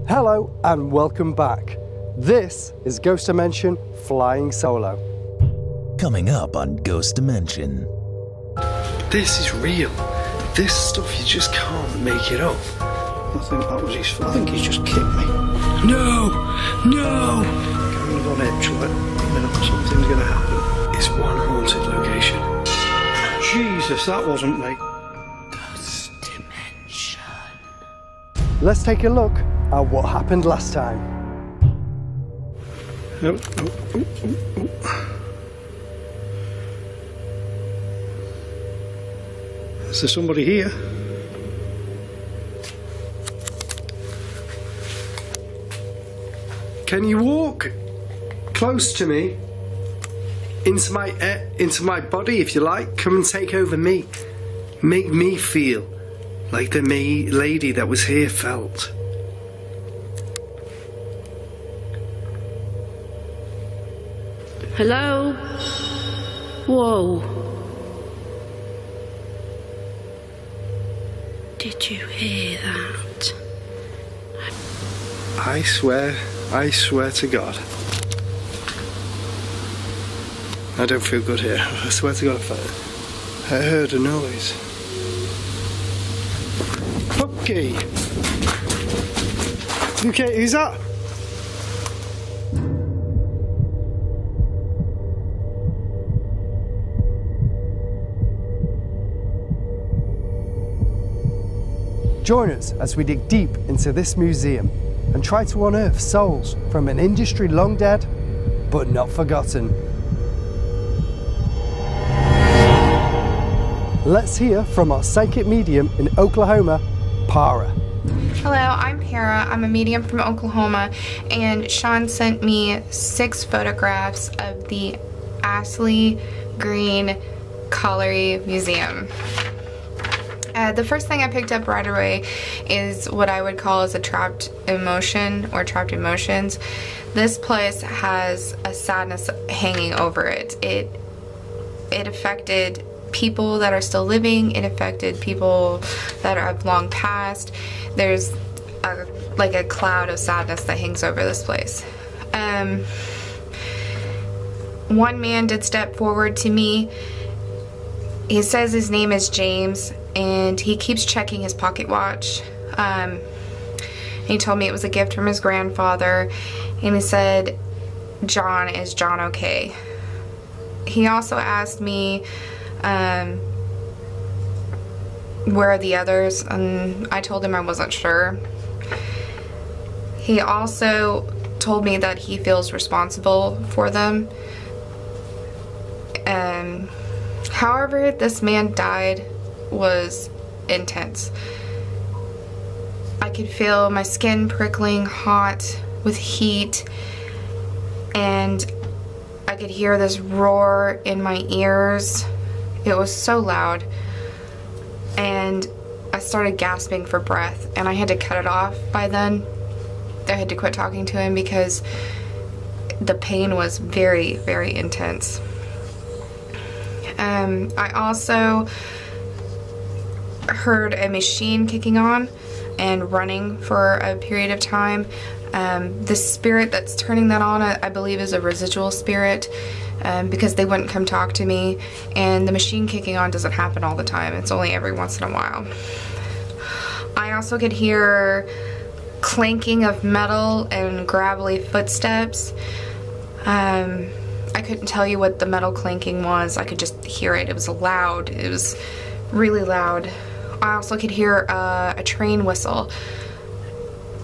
Hello and welcome back. This is Ghost Dimension Flying Solo. Coming up on Ghost Dimension. This is real. This stuff, you just can't make it up. I think that was his fault. I think he's just kicked me. No! No! Kind of on edge, like, something's gonna happen. It's one haunted location. Jesus, that wasn't me. Ghost Dimension. Let's take a look at what happened last time. Oh, oh, oh, oh, oh. Is there somebody here? Can you walk close to me? Into my body, if you like. Come and take over me. Make me feel like the lady that was here felt. Hello? Whoa. Did you hear that? I swear to God. I don't feel good here. I swear to God, I heard a noise. Okay. Okay, who's that? Join us as we dig deep into this museum and try to unearth souls from an industry long dead, but not forgotten. Let's hear from our psychic medium in Oklahoma, Para. Hello, I'm Para. I'm a medium from Oklahoma, and Sean sent me 6 photographs of the Astley Green Colliery Museum. The first thing I picked up right away is what I would call as a trapped emotion or trapped emotions. This place has a sadness hanging over it. It affected people that are still living. It affected people that have long passed. There's like a cloud of sadness that hangs over this place. One man did step forward to me. He says his name is James, and he keeps checking his pocket watch. He told me it was a gift from his grandfather, and he said, "John, is John okay?" He also asked me, where are the others, and I told him I wasn't sure. He also told me that he feels responsible for them. However, this man died was intense. I could feel my skin prickling hot with heat, and I could hear this roar in my ears. It was so loud, and I started gasping for breath, and I had to cut it off by then. I had to quit talking to him because the pain was very, very intense. I also heard a machine kicking on and running for a period of time. The spirit that's turning that on, I believe, is a residual spirit, because they wouldn't come talk to me, and the machine kicking on doesn't happen all the time. It's only every once in a while. I also could hear clanking of metal and gravelly footsteps. I couldn't tell you what the metal clanking was. I could just hear it. It was loud. It was really loud. I also could hear a train whistle.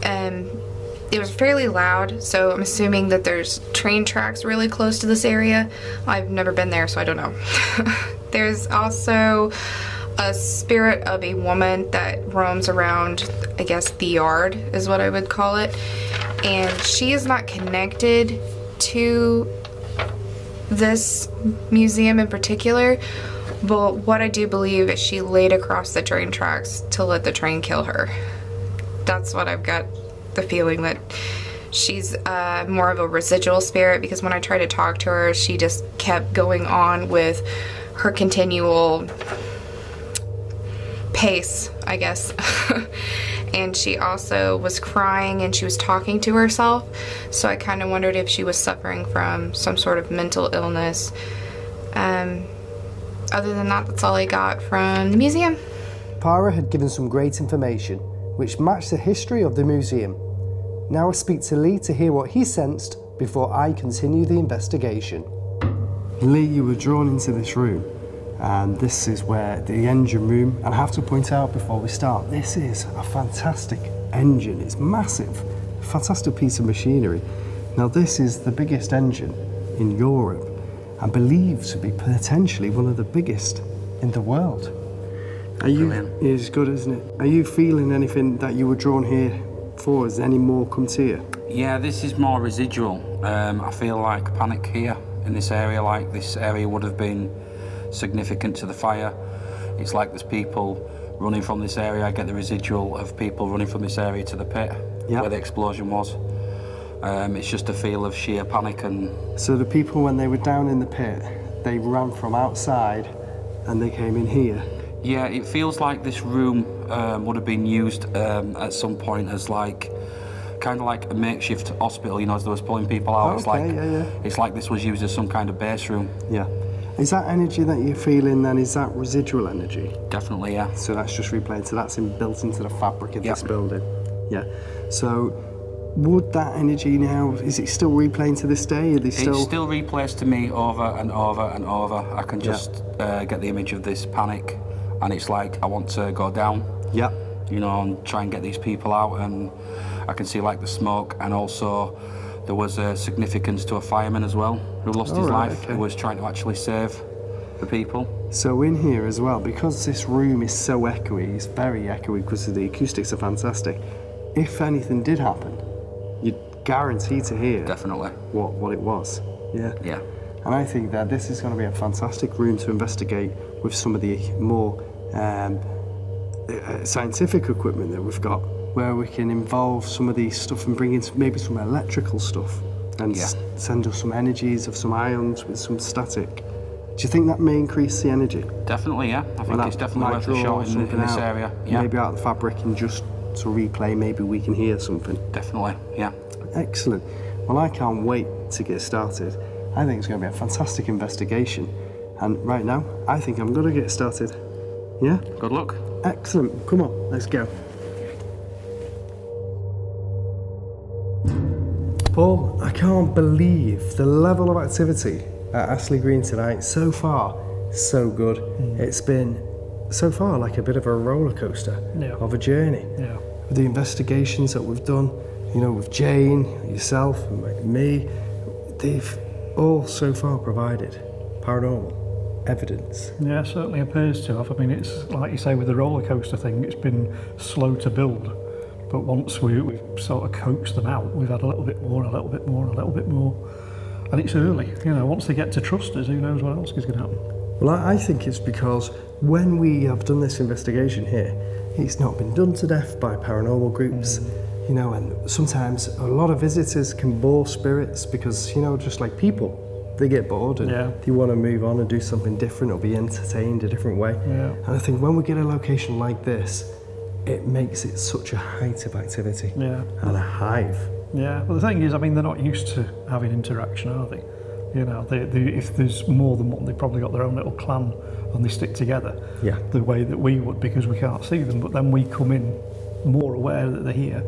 It was fairly loud, so I'm assuming that there's train tracks really close to this area. I've never been there, so I don't know. There's also a spirit of a woman that roams around, I guess the yard is what I would call it, and she is not connected to this museum in particular, but what I do believe is she laid across the train tracks to let the train kill her. That's what I've got the feeling, that she's more of a residual spirit, because when I tried to talk to her, she just kept going on with her continual pace, I guess. and she also was crying and she was talking to herself. So I kind of wondered if she was suffering from some sort of mental illness. Other than that, that's all I got from the museum. Para had given some great information, which matched the history of the museum. Now I speak to Lee to hear what he sensed before I continue the investigation. Lee, you were drawn into this room, and this is where the engine room, and I have to point out before we start, this is a fantastic engine. It's massive, fantastic piece of machinery. Now this is the biggest engine in Europe, and believed to be potentially one of the biggest in the world. Are you? It's good, isn't it? Are you feeling anything that you were drawn here for? Has any more come to you? Yeah, this is more residual. I feel like panic here in this area, like this area would have been significant to the fire. It's like there's people running from this area. I get the residual of people running from this area to the pit where the explosion was. It's just a feel of sheer panic. And so the people, when they were down in the pit, they ran from outside and they came in here? Yeah, it feels like this room would have been used at some point as like, kind of like a makeshift hospital, you know, as they was pulling people out. It's like this was used as some kind of base room. Yeah. Is that energy that you're feeling then, is that residual energy? Definitely, yeah. So that's just replayed, so that's built into the fabric of this building? Yeah. So would that energy now, is it still replaying to this day? It's still replays to me over and over and over. I can just get the image of this panic, and it's like I want to go down. Yeah. You know, and try and get these people out, and I can see like the smoke, and also there was a significance to a fireman as well who lost his life, who was trying to actually save the people. So in here as well, because this room is so echoey, it's very echoey because the acoustics are fantastic, if anything did happen, you'd guarantee to hear definitely what it was. Yeah. Yeah. And I think that this is going to be a fantastic room to investigate with some of the more scientific equipment that we've got, where we can involve some of these stuff and bring in maybe some electrical stuff and send us some energies of some ions with some static. Do you think that may increase the energy? Definitely, yeah. I think it's definitely worth a shot in this area. Yeah. Maybe out of the fabric and just to replay, maybe we can hear something. Definitely, yeah. Excellent. Well, I can't wait to get started. I think it's going to be a fantastic investigation. And right now, I think I'm going to get started. Yeah? Good luck. Excellent. Come on, let's go. Paul, I can't believe the level of activity at Astley Green tonight. So far, so good. It's been, so far, like a bit of a roller coaster of a journey. Yeah. With the investigations that we've done, you know, with Jane, yourself, and me, they've all so far provided paranormal evidence. Yeah, certainly appears to have. I mean, it's like you say with the roller coaster thing, it's been slow to build. But once we've sort of coaxed them out, we've had a little bit more, a little bit more, a little bit more. And it's early, you know, once they get to trust us, who knows what else is going to happen. Well, I think it's because when we have done this investigation here, it's not been done to death by paranormal groups, you know, and sometimes a lot of visitors can bore spirits because, you know, just like people, they get bored and they want to move on and do something different or be entertained a different way. Yeah. And I think when we get a location like this, it makes it such a height of activity and a hive. Yeah, well the thing is, I mean, they're not used to having interaction, are they? You know, if there's more than one, they've probably got their own little clan and they stick together the way that we would, because we can't see them. But then we come in more aware that they're here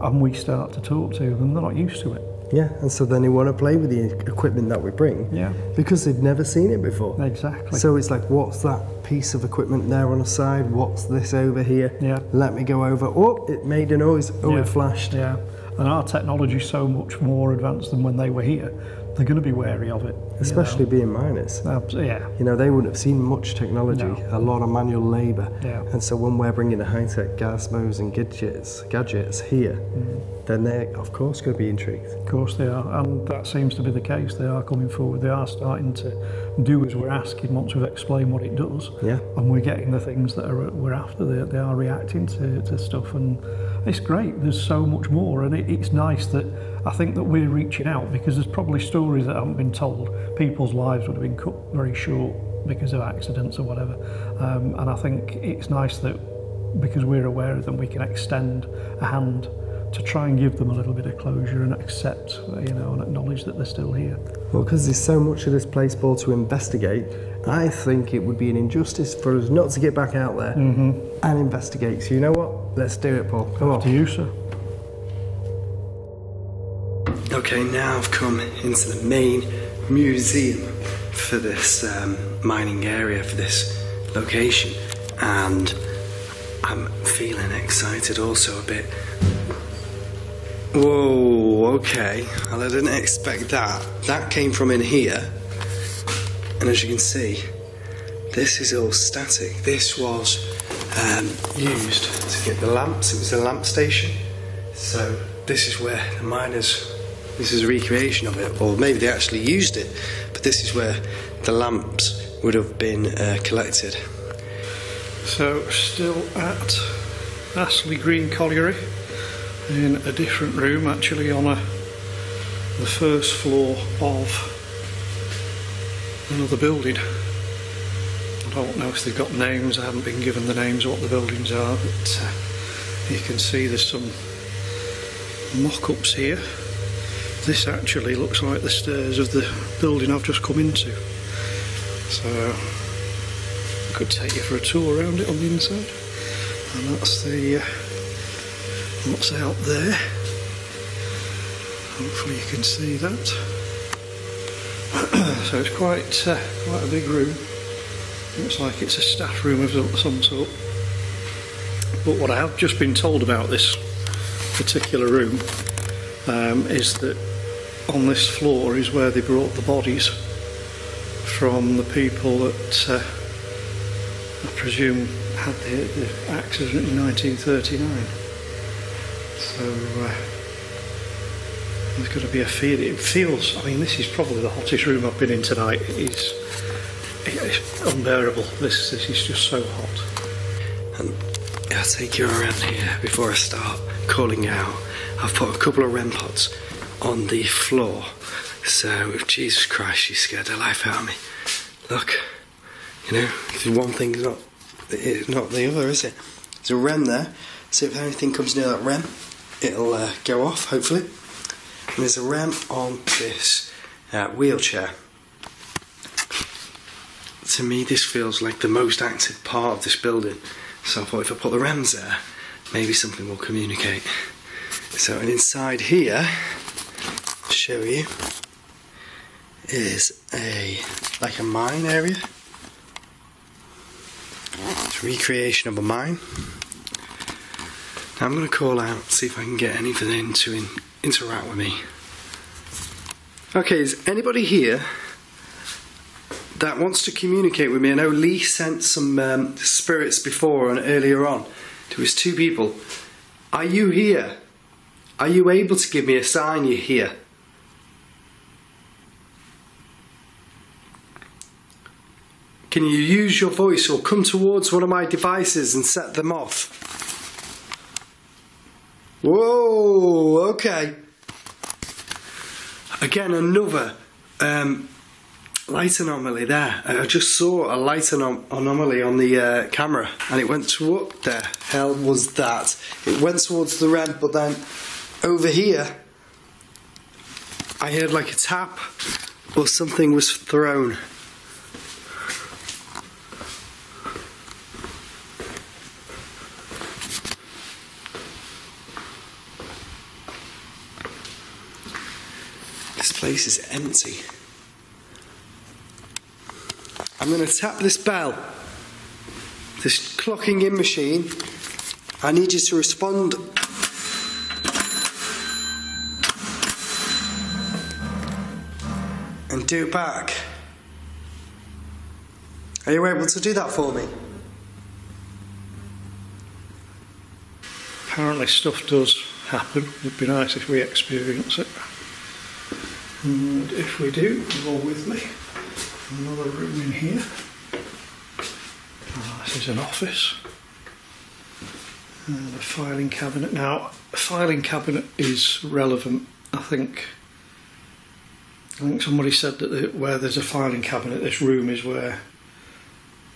and we start to talk to them. They're not used to it. Yeah, and so then they want to play with the equipment that we bring because they've never seen it before. Exactly. So it's like, what's that piece of equipment there on the side? What's this over here? Yeah. Let me go over. Oh, it made a noise. Oh, it flashed. Yeah, and our technology is so much more advanced than when they were here. They're going to be wary of it. Especially being miners. Yeah. You know, they wouldn't have seen much technology, a lot of manual labour. Yeah. And so when we're bringing the high-tech gizmos and gadgets here, then they're, of course, going to be intrigued. Of course they are, and that seems to be the case. They are coming forward. They are starting to do as we're asking once we've explained what it does. Yeah. And we're getting the things that we're after. They are reacting to stuff, and it's great. There's so much more, and it's nice that I think that we're reaching out, because there's probably stories that haven't been told. People's lives would have been cut very short because of accidents or whatever. And I think it's nice that because we're aware of them, we can extend a hand to try and give them a little bit of closure and accept, you know, and acknowledge that they're still here. Well, because there's so much of this place, Paul, to investigate, I think it would be an injustice for us not to get back out there and investigate. So you know what? Let's do it, Paul. Come on. To you, sir. Okay, now I've come into the main museum for this mining area, for this location, and I'm feeling excited also a bit. Whoa, okay, well, I didn't expect that. That came from in here, and as you can see, this is all static. This was used to get the lamps. It was a lamp station. So this is where the miners, this is a recreation of it, or maybe they actually used it, but this is where the lamps would have been collected. So still at Astley Green Colliery, in a different room, actually on the first floor of another building. I don't know if they've got names, I haven't been given the names of what the buildings are, but you can see there's some mock-ups here. This actually looks like the stairs of the building I've just come into. So I could take you for a tour around it on the inside. And that's the what's out there. Hopefully you can see that. So it's quite a big room. Looks like it's a staff room of some sort. But what I have just been told about this particular room is that on this floor is where they brought the bodies from the people that I presume had the accident in 1939. So there's got to be a feel. It feels, I mean, this is probably the hottest room I've been in tonight. It's unbearable. This is just so hot. And I'll take you around here before I start calling out. I've put a couple of REM pods on the floor. So, Jesus Christ, she scared the life out of me. Look, you know, one thing's not the other, is it? There's a REM there, so if anything comes near that REM, it'll go off, hopefully. And there's a REM on this wheelchair. To me, this feels like the most active part of this building. So I thought if I put the REMs there, maybe something will communicate. So, and inside here, I'll show you, is like a mine area. It's a recreation of a mine. Now I'm going to call out, see if I can get anything to interact with me. Okay, is anybody here that wants to communicate with me? I know Lee sent some spirits before and earlier on. There was 2 people. Are you here? Are you able to give me a sign you're here? Can you use your voice or come towards one of my devices and set them off? Whoa, okay. Again, another light anomaly there. I just saw a light anomaly on the camera, and it went to what the hell was that? It went towards the REM, but then over here I heard like a tap or something was thrown. This place is empty. I'm going to tap this bell, this clocking in machine. I need you to respond. And do it back. Are you able to do that for me? Apparently stuff does happen. It'd be nice if we experience it. And if we do, go with me. Another room in here. This is an office. And a filing cabinet. Now, a filing cabinet is relevant. I think somebody said that where there's a filing cabinet, this room is where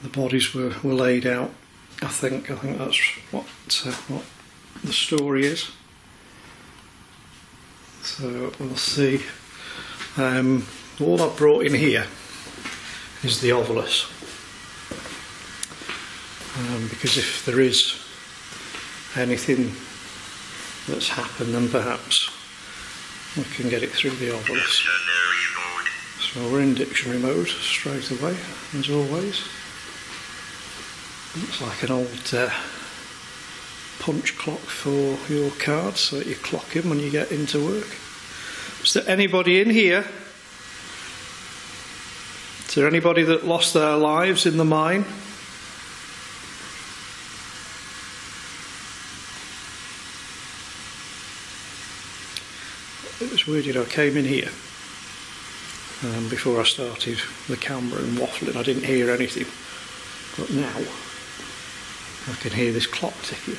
the bodies were laid out. I think that's what the story is. So we'll see. All I've brought in here is the ovilus, because if there is anything that's happened, then perhaps we can get it through the ovilus. So we're in dictionary mode straight away, as always. Looks like an old punch clock for your cards, so that you clock in when you get into work. Is there anybody in here? Is there anybody that lost their lives in the mine? It was weird, you know, I came in here before I started the camera and waffling. I didn't hear anything, but now I can hear this clock ticking.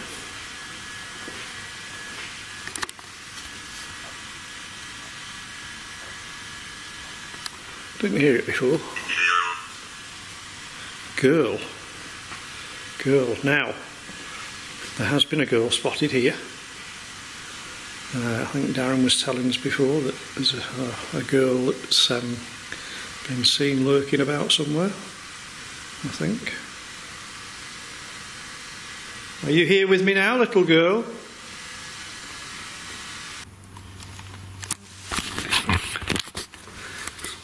Didn't hear it before. Girl. Now, there has been a girl spotted here. I think Darren was telling us before that there's a girl that's been seen lurking about somewhere, I think. Are you here with me now, little girl?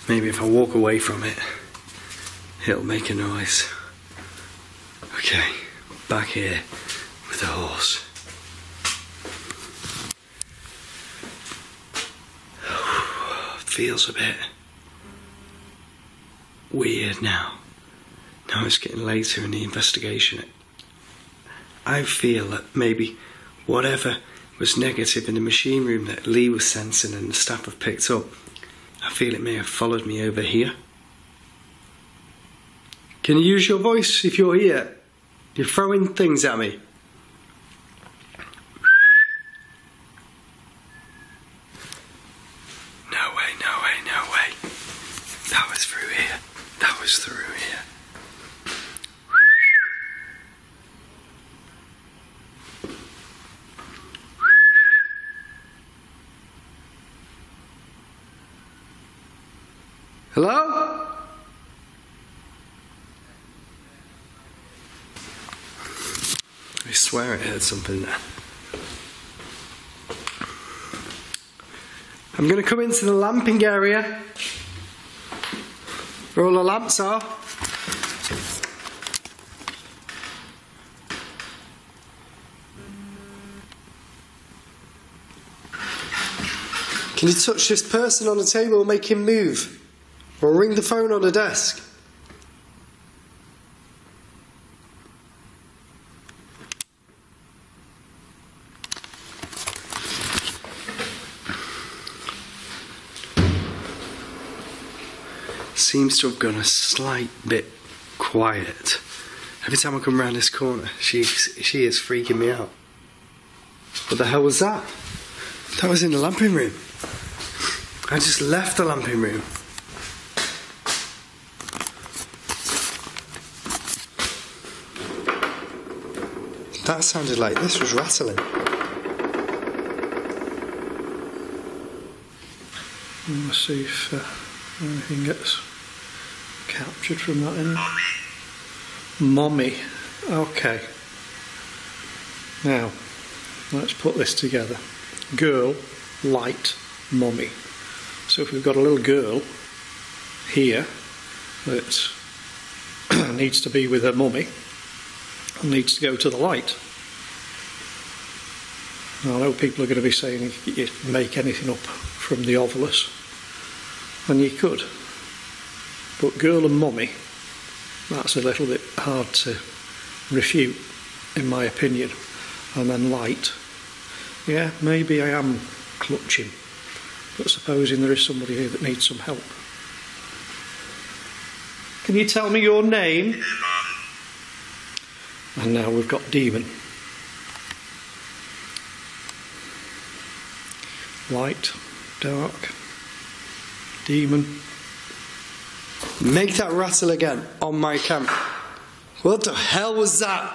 Maybe if I walk away from it, it'll make a noise. Okay, back here with the horse. Feels a bit weird now. Now it's getting later in the investigation. I feel that maybe whatever was negative in the machine room that Lee was sensing and the staff have picked up, I feel it may have followed me over here. Can you use your voice if you're here? You're throwing things at me. No way, no way, no way. That was through here. That was through here. Hello? I swear I heard something there. I'm going to come into the lamping area where all the lamps are. Can you touch this person on the table and make him move? Or ring the phone on the desk? Seems to have gone a slight bit quiet. Every time I come around this corner, she is freaking me out. What the hell was that? That was in the lamping room. I just left the lamping room. That sounded like this was rattling. Let's see if anything gets captured from that end. Mommy. Okay. Now, let's put this together. Girl, light, mommy. So if we've got a little girl here that needs to be with her mummy and needs to go to the light. Now, I know people are going to be saying you make anything up from the ovilus, and you could, but girl and mummy, that's a little bit hard to refute in my opinion. And then light, yeah, maybe I am clutching, but supposing there is somebody here that needs some help. Can you tell me your name? And now we've got demon. Light, dark, demon. Make that rattle again on my camera. What the hell was that?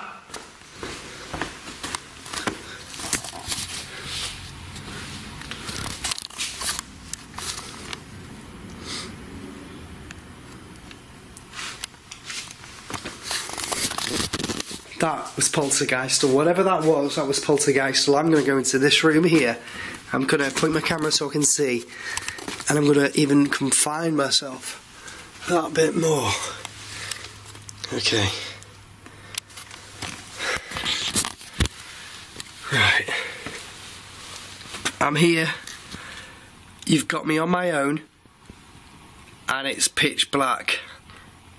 that was poltergeist, or whatever that was poltergeist. So I'm going to go into this room here. I'm going to point my camera so I can see, and I'm going to even confine myself that bit more. Okay. Right. I'm here. You've got me on my own, and it's pitch black.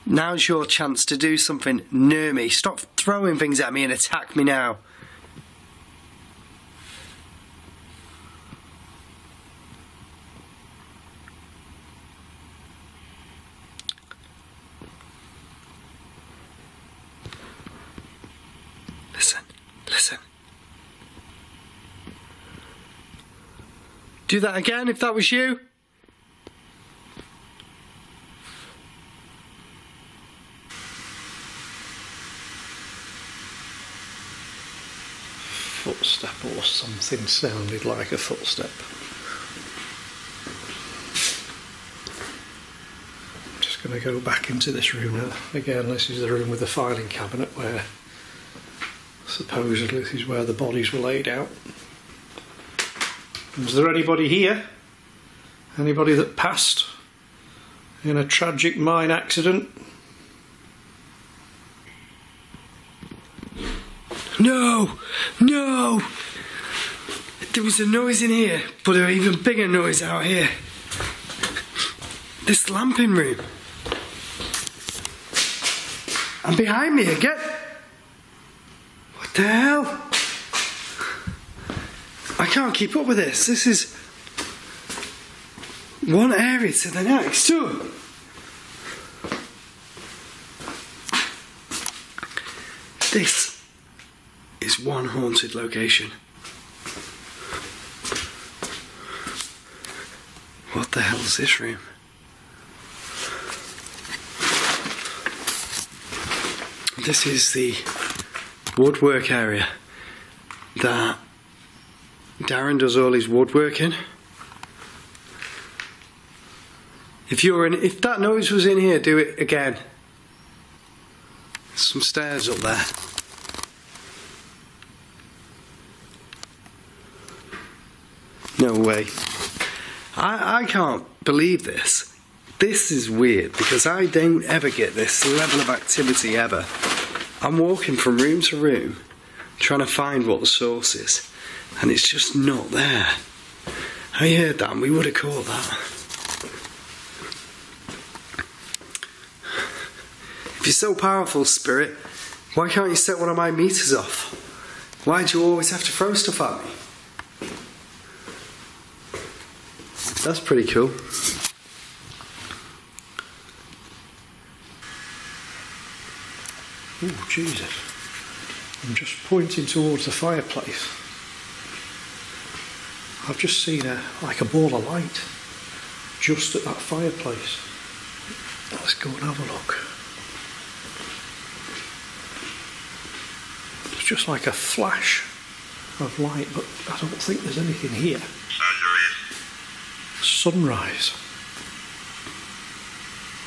Now's your chance to do something near me. Stop throwing things at me and attack me now. Listen, listen. Do that again if that was you. Footstep or something sounded like a footstep. I'm just going to go back into this room now. Again, this is the room with the filing cabinet where supposedly this is where the bodies were laid out. Is there anybody here? Anybody that passed in a tragic mine accident? No! No! There was a noise in here, but an even bigger noise out here. This lamping room. And behind me again. What the hell? I can't keep up with this. This is one area to the next too. This is one haunted location. What the hell is this room? This is the woodwork area that Darren does all his woodworking. If that noise was in here, do it again. There's some stairs up there. No way. I can't believe this. This is weird because I don't ever get this level of activity ever. I'm walking from room to room trying to find what the source is, and it's just not there. I heard that and we would have caught that. If you're so powerful, Spirit, why can't you set one of my meters off? Why do you always have to throw stuff at me? That's pretty cool. Oh, Jesus. I'm just pointing towards the fireplace. I've just seen like a ball of light just at that fireplace. Let's go and have a look. It's just like a flash of light, but I don't think there's anything here. Sunrise.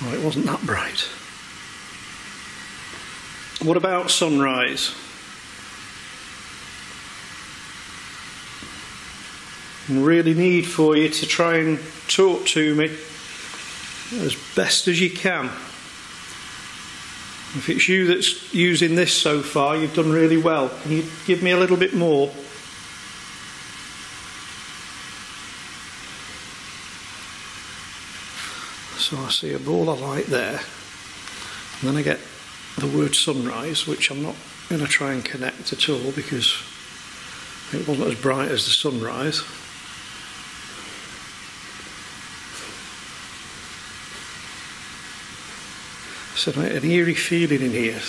Oh, it wasn't that bright. What about sunrise? I really need for you to try and talk to me as best as you can. If it's you that's using this so far, you've done really well. Can you give me a little bit more? So I see a ball of light there, and then I get the word sunrise, which I'm not going to try and connect at all because it wasn't as bright as the sunrise. So an eerie feeling in here.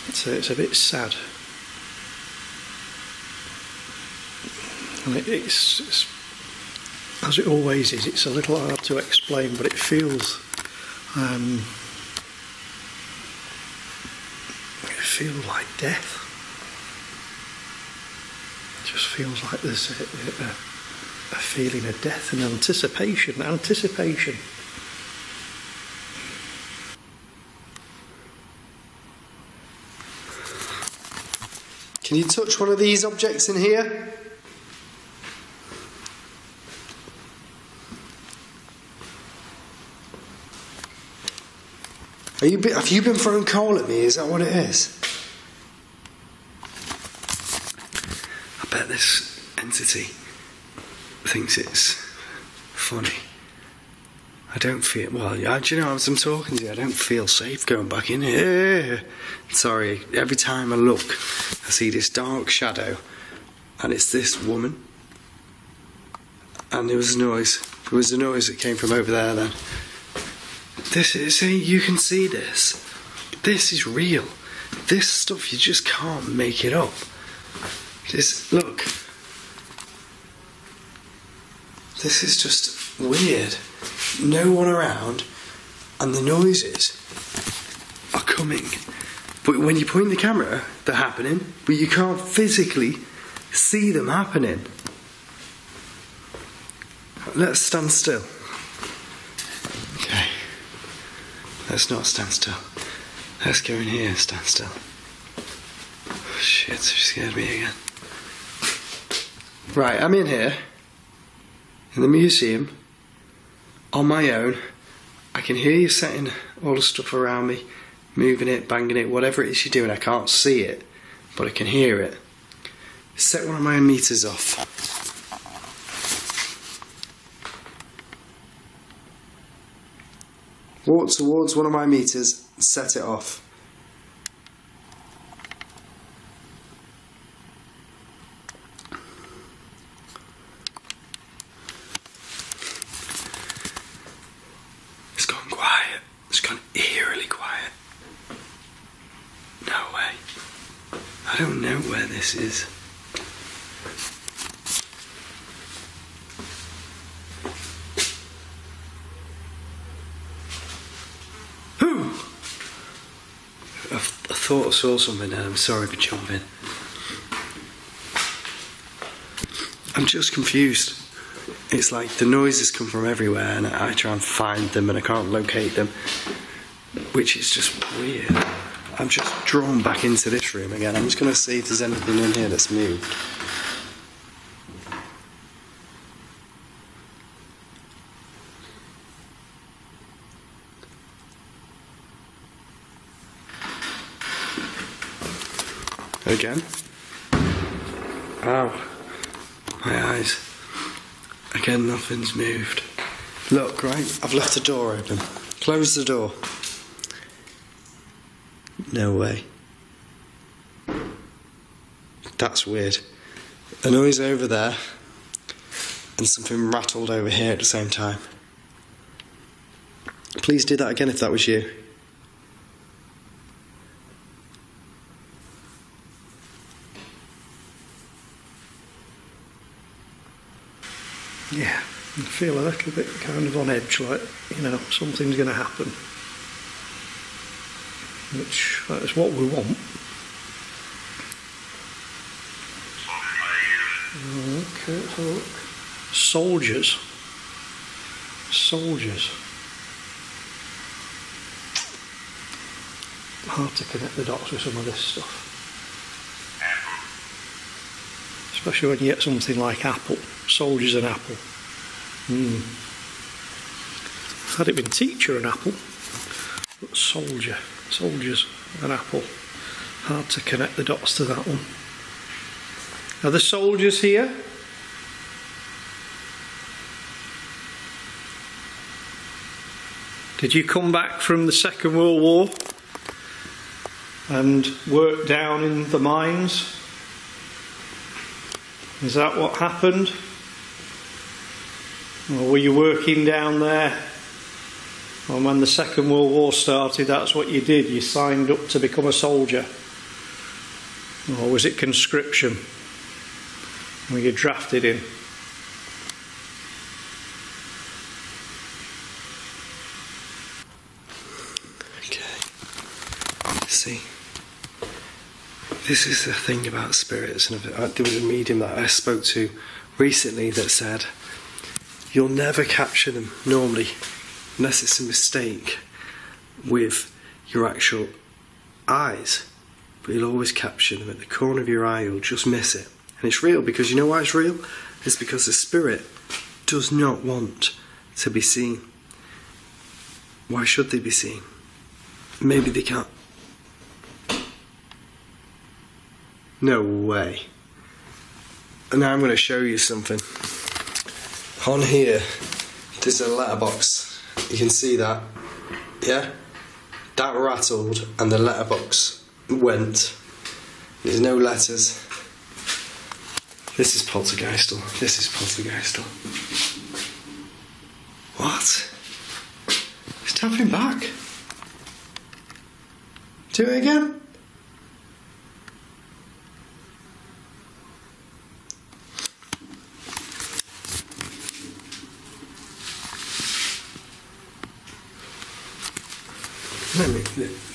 It's a bit sad, and it's as it always is. It's a little hard to explain, but it feels like death. It just feels like there's a feeling of death and anticipation. Can you touch one of these objects in here? Have you been throwing coal at me? Is that what it is? I bet this entity thinks it's funny. I don't feel, well, do you know, as I'm talking to you, I don't feel safe going back in here. Sorry, every time I look, I see this dark shadow, and it's this woman. And there was a noise. There was a noise that came from over there then. This is, you can see this. This is real. This stuff, you just can't make it up. Just look. This is just weird. No one around, and the noises are coming. But when you point the camera, they're happening, but you can't physically see them happening. Let's stand still. Okay. Let's not stand still. Let's go in here and stand still. Oh, shit, she scared me again. Right, I'm in here, in the museum, on my own. I can hear you setting all the stuff around me, moving it, banging it, whatever it is you're doing. I can't see it, but I can hear it. Set one of my meters off. Walk towards one of my meters and set it off. It's gone quiet. It's gone eerily quiet. No way. I don't know where this is. I thought I saw something and I'm sorry for jumping. I'm just confused. It's like the noises come from everywhere and I try and find them and I can't locate them, which is just weird. I'm just drawn back into this room again. I'm just going to see if there's anything in here that's moved. Again. Ow. My eyes. Again, nothing's moved. Look, right? I've left the door open. Close the door. No way. That's weird. A noise over there and something rattled over here at the same time. Please do that again if that was you. Yeah, I feel a little bit kind of on edge, like, you know, something's going to happen. Which is what we want. Okay, let's have a look. Soldiers. Soldiers. Hard to connect the dots with some of this stuff. Especially when you get something like apple. Soldiers and apple. Had it been teacher and apple, but soldier. Soldiers and apple. Hard to connect the dots to that one. Are there soldiers here? Did you come back from the Second World War and work down in the mines? Is that what happened? Or were you working down there? And when the Second World War started, that's what you did. You signed up to become a soldier. Or was it conscription? Were you drafted in? Okay. See, this is the thing about spirits. And there was a medium that I spoke to recently that said, you'll never capture them normally, unless it's a mistake with your actual eyes. but you'll always capture them at the corner of your eye. You'll just miss it. And it's real because you know why it's real? It's because the spirit does not want to be seen. Why should they be seen? Maybe they can't. No way. And now I'm going to show you something. On here, there's a letterbox. You can see that. Yeah? That rattled and the letterbox went. There's no letters. This is poltergeistal. This is poltergeistal. What? It's tapping back. Do it again.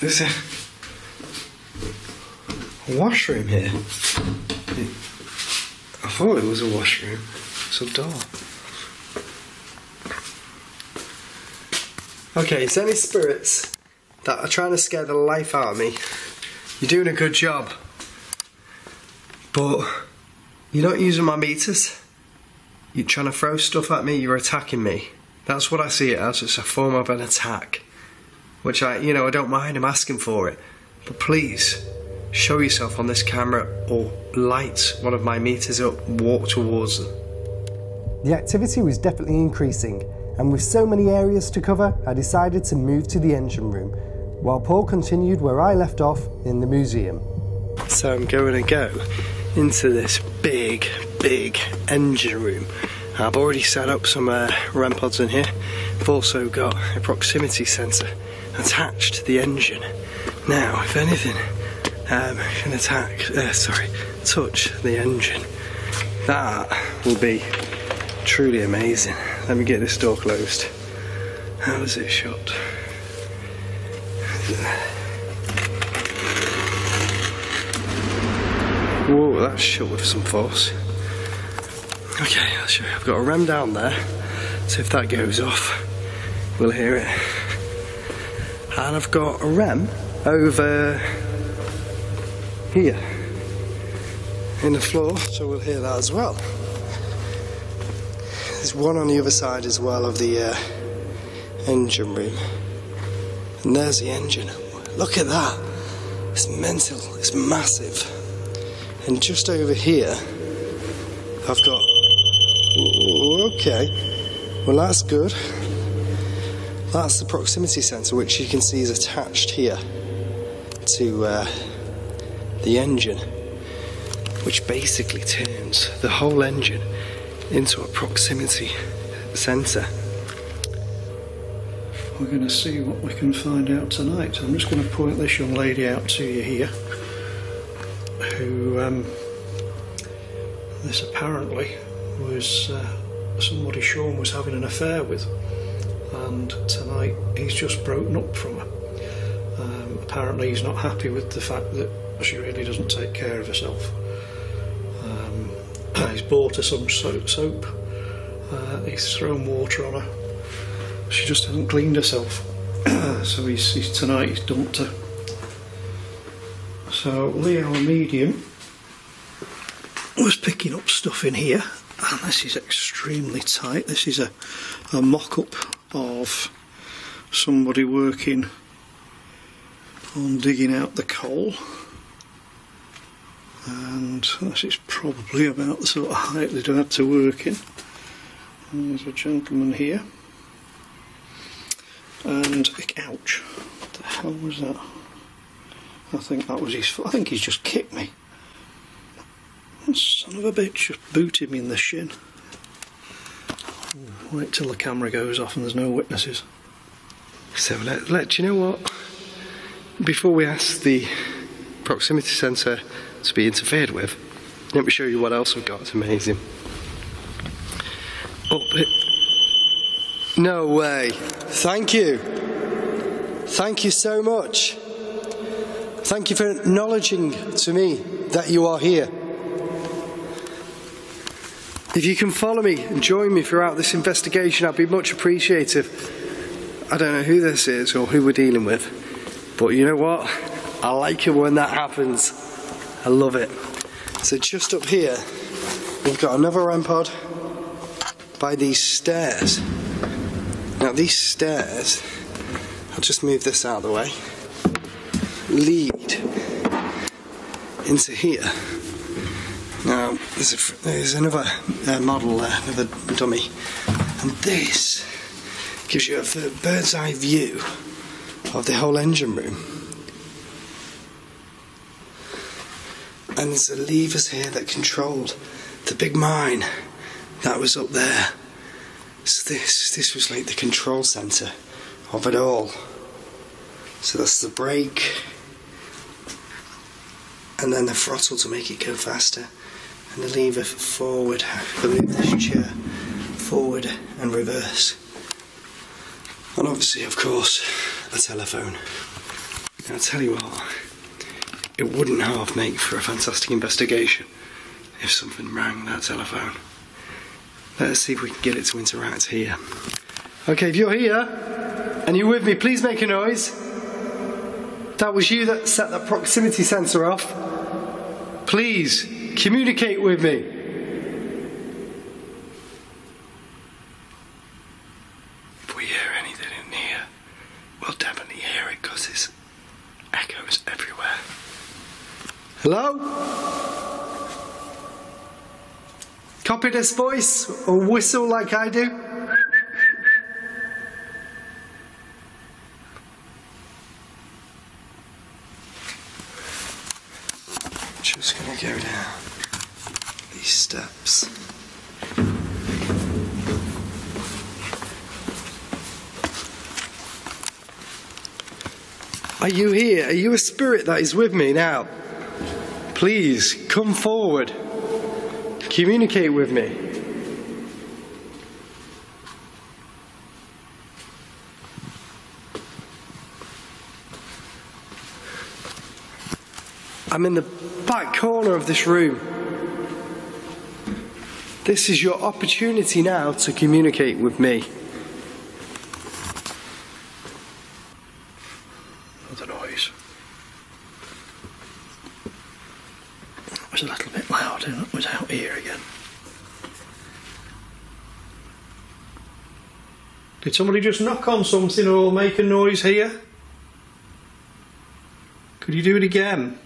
There's a washroom here. I thought it was a washroom. It's a door. Okay, is there any spirits that are trying to scare the life out of me? You're doing a good job. But you're not using my meters. You're trying to throw stuff at me, you're attacking me. That's what I see it as. It's a form of an attack. Which I don't mind, I'm asking for it. But please, show yourself on this camera or light one of my meters up, walk towards them. The activity was definitely increasing, and with so many areas to cover, I decided to move to the engine room, while Paul continued where I left off in the museum. So I'm going to go into this big engine room. I've already set up some REM pods in here. I've also got a proximity sensor attached to the engine. Now, if anything can touch the engine, that will be truly amazing. Let me get this door closed. How is it shut? Whoa, that's shut with some force. Okay, I'll show you. I've got a REM down there, so if that goes off, we'll hear it. And I've got a REM over here in the floor, so we'll hear that as well. There's one on the other side as well of the engine room. And there's the engine. Look at that. It's mental. It's massive. And just over here, I've got... Okay. Well, that's good. That's the proximity sensor, which you can see is attached here to the engine, which basically turns the whole engine into a proximity sensor. We're going to see what we can find out tonight. I'm just going to point this young lady out to you here, who this apparently was somebody Sean was having an affair with, and tonight he's just broken up from her. Apparently he's not happy with the fact that she really doesn't take care of herself. He's bought her some soap, he's thrown water on her. She just hasn't cleaned herself. So tonight he's dumped her. So Lee, our medium, was picking up stuff in here, and this is extremely tight. This is a mock-up of somebody working on digging out the coal, and this is probably about the sort of height they'd have to work in. And there's a gentleman here, and ouch, what the hell was that? I think that was his foot. I think he's just kicked me. Son of a bitch, just booted me in the shin. Wait till the camera goes off and there's no witnesses. So let you know what? Before we ask the proximity sensor to be interfered with, let me show you what else I've got. It's amazing. No way. Thank you. Thank you so much. Thank you for acknowledging to me that you are here. If you can follow me and join me throughout this investigation, I'd be much appreciative. I don't know who this is or who we're dealing with, but you know what? I like it when that happens. I love it. So just up here, we've got another REM pod by these stairs. Now these stairs, I'll just move this out of the way, lead into here. Now there's another model there, another dummy, and this gives you a bird's eye view of the whole engine room. And there's the levers here that controlled the big mine that was up there. So this was like the control centre of it all. So that's the brake, and then the throttle to make it go faster, and the lever for forward, to move this chair forward and reverse. And obviously, of course, a telephone. Now I'll tell you what, it wouldn't half make for a fantastic investigation if something rang that telephone. Let's see if we can get it to interact here. Okay, if you're here and you're with me, please make a noise. That was you that set that proximity sensor off. Please communicate with me. If we hear anything in here, we'll definitely hear it because there's echoes everywhere. Hello? Copy this voice or whistle like I do. Just gonna go down these steps. Are you here? Are you a spirit that is with me now? Please come forward. Communicate with me. I'm in the back corner of this room. This is your opportunity now to communicate with me. Another noise. It was a little bit loud and it was out here again. Did somebody just knock on something or make a noise here? Could you do it again?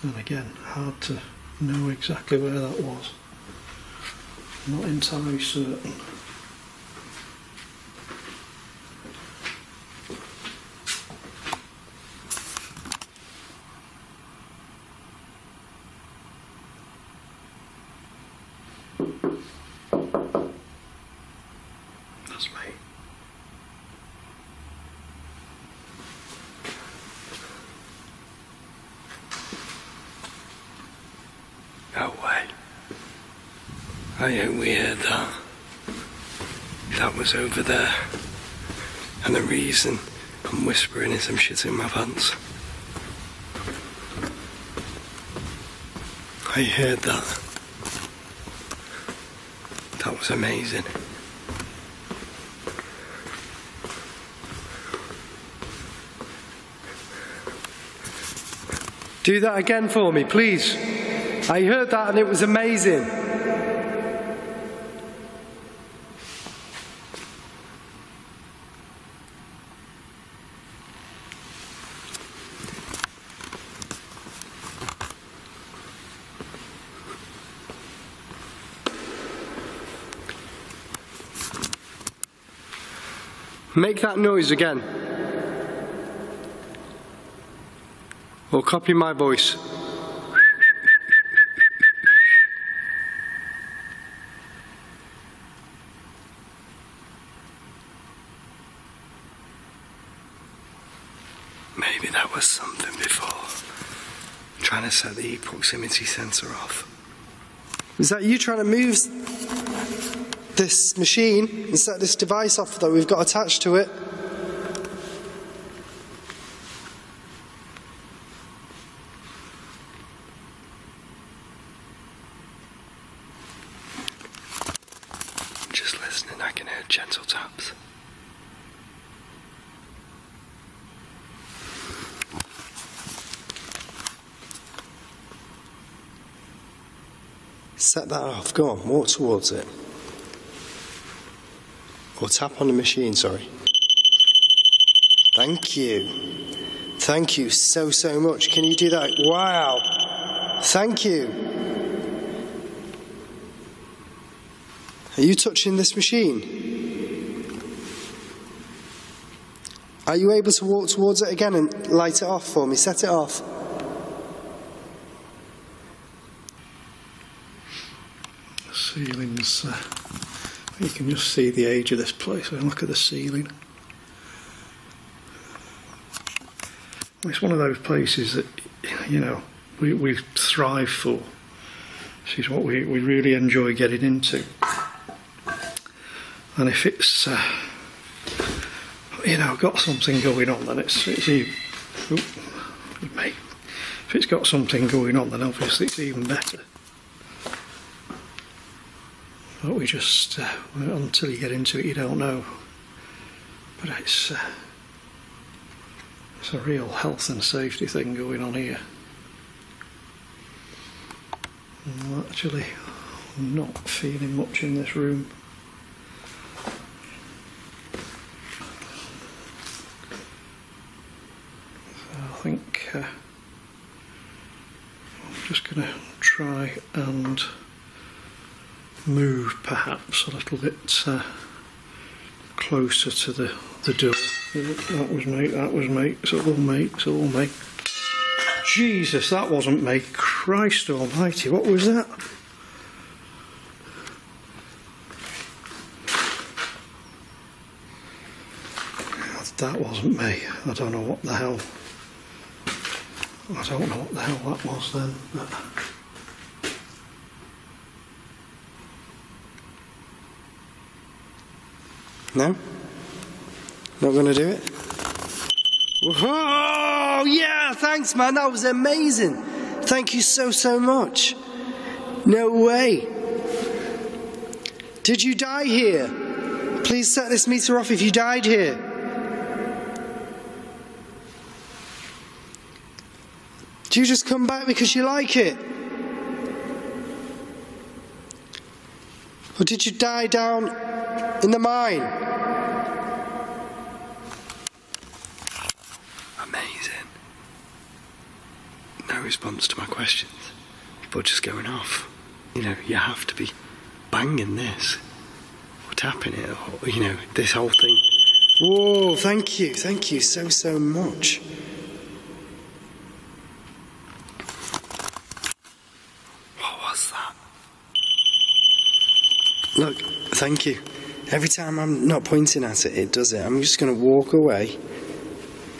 And again, hard to know exactly where that was. Not entirely certain. That's me. No way. I hope we heard that. That was over there. And the reason I'm whispering is I'm shitting my pants. I heard that. That was amazing. Do that again for me, please. I heard that and it was amazing. Make that noise again. Or copy my voice. Maybe that was something before. I'm trying to set the proximity sensor off. Is that you trying to move this machine and set this device off that we've got attached to it? Just listening, I can hear gentle taps. Set that off. Go on, walk towards it. Or tap on the machine, sorry. Thank you. Thank you so, so much. Can you do that? Wow. Thank you. Are you touching this machine? Are you able to walk towards it again and light it off for me? Set it off. The ceiling's... you can just see the age of this place. Look at the ceiling. It's one of those places that, you know, we thrive for. This is what we really enjoy getting into. And if it's, you know, got something going on, then it's even... mate. If it's got something going on, then obviously it's even better. But we just, until you get into it, you don't know. But it's a real health and safety thing going on here. I'm actually not feeling much in this room. So I think I'm just going to try and move perhaps a little bit closer to the door. That was me, that was me, it's all me, it's all me. Jesus, that wasn't me. Christ almighty, what was that? That wasn't me. I don't know what the hell. I don't know what the hell that was then. But no? Not going to do it? Whoa! Yeah, thanks, man. That was amazing. Thank you so, so much. No way. Did you die here? Please set this meter off if you died here. Do you just come back because you like it? Or did you die down in the mine? Amazing. No response to my questions, but just going off. You know, you have to be banging this, or tapping it, or, you know, this whole thing. Whoa, thank you so, so much. What was that? Look, thank you. Every time I'm not pointing at it, it does it. I'm just going to walk away.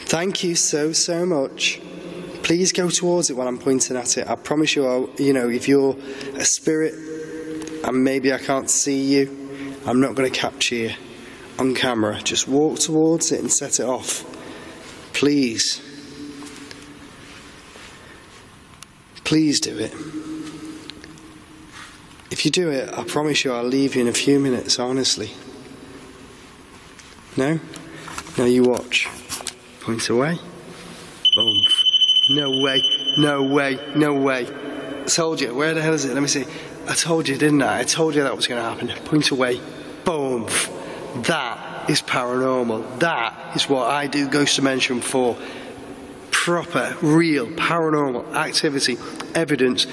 Thank you so, so much. Please go towards it when I'm pointing at it. I promise you, you know, if you're a spirit and maybe I can't see you, I'm not going to capture you on camera. Just walk towards it and set it off. Please. Please do it. If you do it, I promise you I'll leave you in a few minutes, honestly. No? Now you watch. Point away. Boom. No way, no way, no way. I told you. Where the hell is it? Let me see. I told you, didn't I? I told you that was going to happen. Point away. Boom. That is paranormal. That is what I do Ghost Dimension for. Proper, real, paranormal activity, evidence,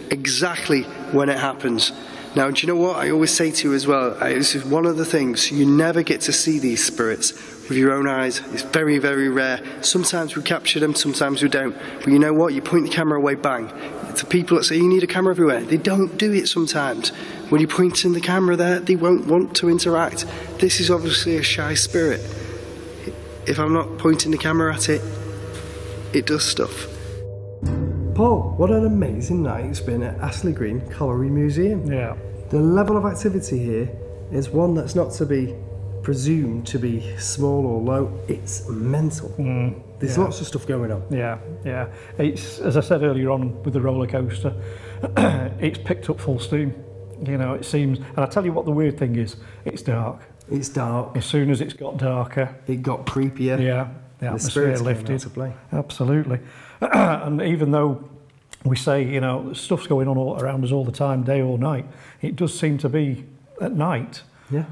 exactly when it happens. Now, do you know what I always say to you as well? This is one of the things, you never get to see these spirits with your own eyes. It's very, very rare. Sometimes we capture them, sometimes we don't. But you know what? You point the camera away, bang. The people that say you need a camera everywhere, they don't do it sometimes. When you point in the camera there, they won't want to interact. This is obviously a shy spirit. If I'm not pointing the camera at it, it does stuff. Paul, what an amazing night it's been at Astley Green Colliery Museum. yeah. The level of activity here is one that's not to be presumed to be small or low. It's mental. There's lots of stuff going on. Yeah, yeah. It's, as I said earlier on with the roller coaster, it's picked up full steam. You know, it seems, and I tell you what the weird thing is, it's dark. It's dark. As soon as it's got darker, It got creepier. yeah, the atmosphere spirits came out lifted. to play. Absolutely. And even though we say, you know, stuff's going on all around us all the time, day or night. It does seem to be at night. Yeah.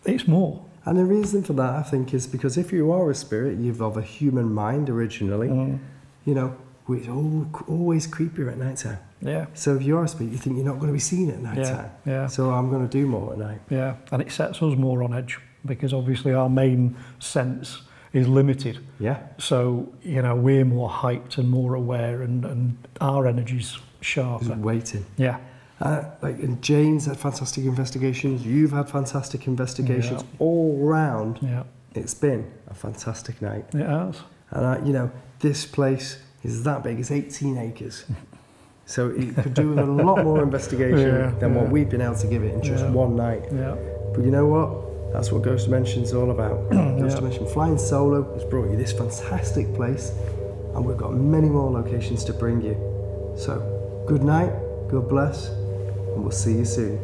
It's more. And the reason for that, I think, is because if you are a spirit, you've of a human mind originally, you know, it's always creepier at night time. Yeah. So if you are a spirit, you think you're not going to be seen at night time. Yeah. So I'm going to do more at night. Yeah, and it sets us more on edge because obviously our main sense is limited. Yeah. So, you know, we're more hyped and more aware and our energy's sharper. Just waiting. Yeah. And Jane's had fantastic investigations. You've had fantastic investigations all round. Yeah. It's been a fantastic night. It has. And you know, this place is that big. It's 18 acres. So it could do with a lot more investigation than what we've been able to give it in just one night. Yeah. But you know what? That's what Ghost Dimension's all about. Ghost Dimension flying solo has brought you this fantastic place, and we've got many more locations to bring you. So, good night, God bless, and we'll see you soon.